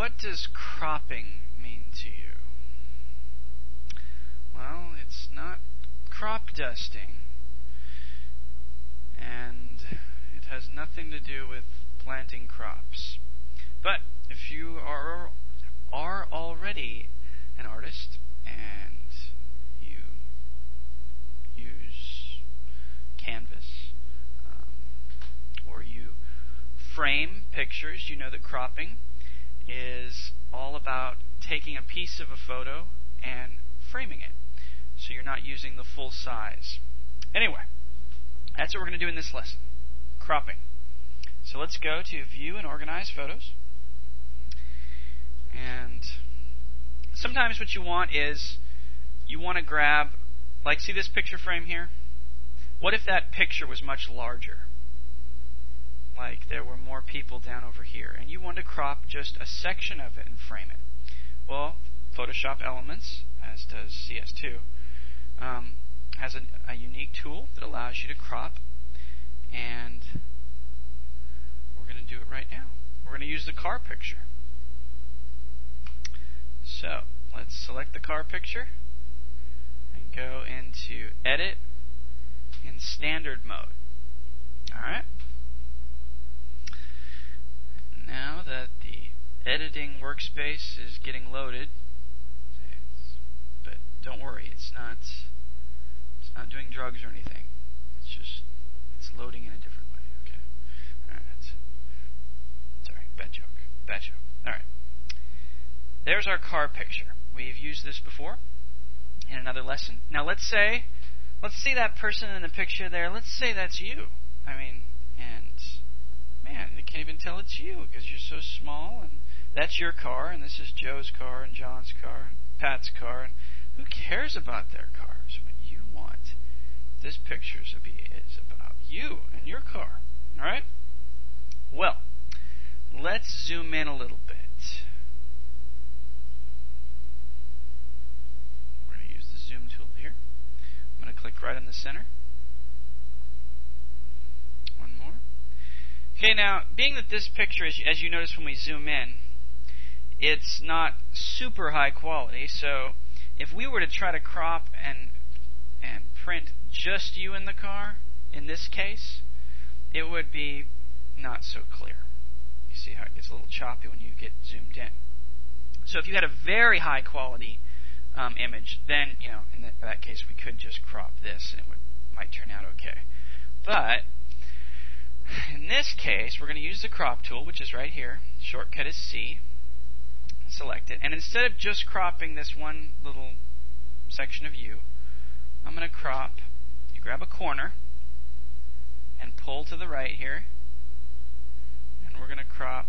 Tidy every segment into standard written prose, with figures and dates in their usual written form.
what does cropping mean to you? Well, it's not crop dusting, and it has nothing to do with planting crops. But if you are already an artist and you use canvas or you frame pictures, you know that cropping is all about taking a piece of a photo and framing it, so you're not using the full size. Anyway, that's what we're going to do in this lesson, cropping. So let's go to View and Organize Photos. And sometimes what you want is you want to grab, like, see this picture frame here? What if that picture was much larger? Like there were more people down over here, and you want to crop just a section of it and frame it. Well, Photoshop Elements, as does CS2, has a unique tool that allows you to crop, and we're going to do it right now. We're going to use the car picture. So let's select the car picture and go into Edit in Standard Mode. Alright. Now that the editing workspace is getting loaded, but don't worry, it's not doing drugs or anything. It's loading in a different way. Okay. Alright. Sorry, bad joke. Alright. There's our car picture. We've used this before in another lesson. Now let's see that person in the picture there. Let's say that's you. And man, they can't even tell it's you because you're so small, and that's your car, and this is Joe's car, and John's car, and Pat's car, and who cares about their cars when you want this picture is about you and your car. Alright? Well, let's zoom in a little bit. We're going to use the zoom tool here. I'm going to click right in the center. One more. Okay, now, being that this picture, as you notice when we zoom in, it's not super high quality, so if we were to try to crop and print just you in the car, in this case, it would be not so clear. You see how it gets a little choppy when you get zoomed in. So if you had a very high quality image, then in that case we could just crop this and it might turn out okay. But in this case, we're going to use the crop tool, which is right here. Shortcut is C. Select it, and instead of just cropping this one little section of you, I'm going to crop. You grab a corner and pull to the right here, and we're going to crop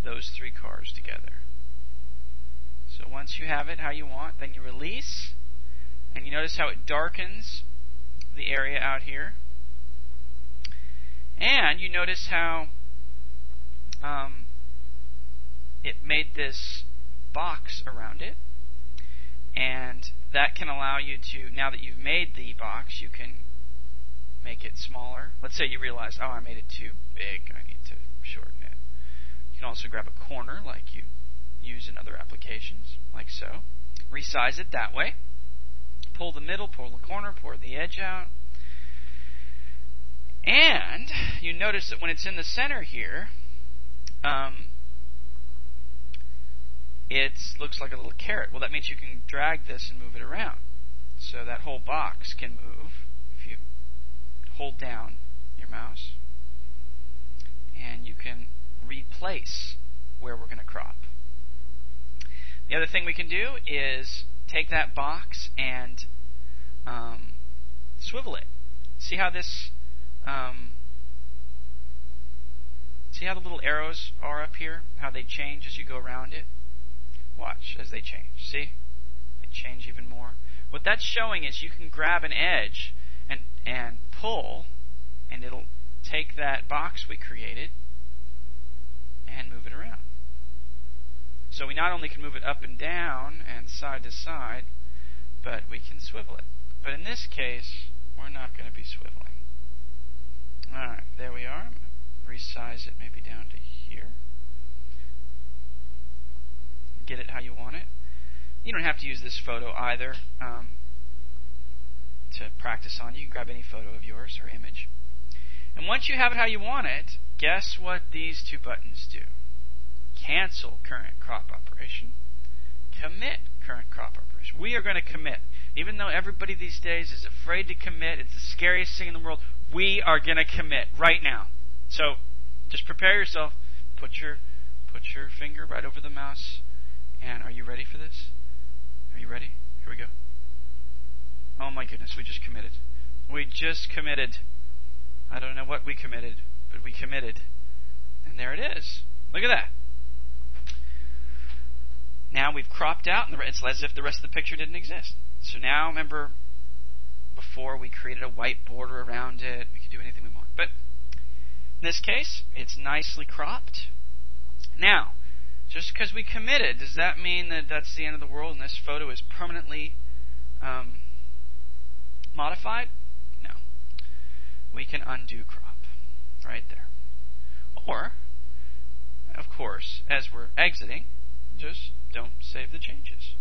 those three cars together. So once you have it how you want, then you release, and you notice how it darkens the area out here, and you notice how it made this box around it, and that can allow you to, now that you've made the box, you can make it smaller. Let's say you realize, I made it too big, I need to shorten it. You can also grab a corner like you use in other applications, like so. Resize it that way. Pull the middle, pull the corner, pull the edge out. And you notice that when it's in the center here, it looks like a little carrot. Well, that means you can drag this and move it around. So that whole box can move if you hold down your mouse. And you can replace where we're going to crop. The other thing we can do is take that box and swivel it. See how this... see how the little arrows are up here? How they change as you go around it? Watch as they change. See? They change even more. What that's showing is you can grab an edge and pull, and it'll take that box we created and move it around. So we not only can move it up and down and side to side, but we can swivel it. But in this case, we're not going to be swiveling. Alright, there we are. I'm going to resize it maybe down to here. how you want it. You don't have to use this photo either to practice on. You can grab any photo of yours or image. And once you have it how you want it, guess what these two buttons do? Cancel current crop operation. Commit current crop operation. We are going to commit. Even though everybody these days is afraid to commit, it's the scariest thing in the world, we are going to commit right now. So just prepare yourself. Put your finger right over the mouse. And are you ready for this? Are you ready? Here we go. Oh my goodness, we just committed. We just committed. I don't know what we committed, but we committed. And there it is. Look at that. Now we've cropped out, and it's as if the rest of the picture didn't exist. So now, remember, before we created a white border around it. We can do anything we want. But in this case, it's nicely cropped. Now, just because we committed, does that mean that that's the end of the world and this photo is permanently modified? No. We can undo crop right there. Or, of course, as we're exiting, just don't save the changes.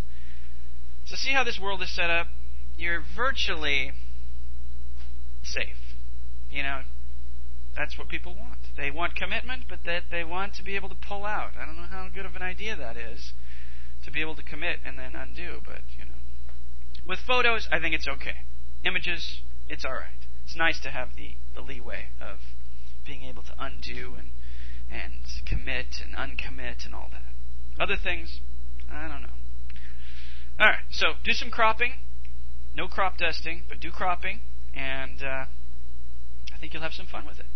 So see how this world is set up? You're virtually safe. You know, that's what people want. They want commitment, but that they want to be able to pull out. I don't know how good of an idea that is, to be able to commit and then undo, but, you know. With photos, I think it's okay. Images, it's all right. It's nice to have the leeway of being able to undo and commit and uncommit and all that. Other things, I don't know. All right, so do some cropping. No crop dusting, but do cropping, and I think you'll have some fun with it.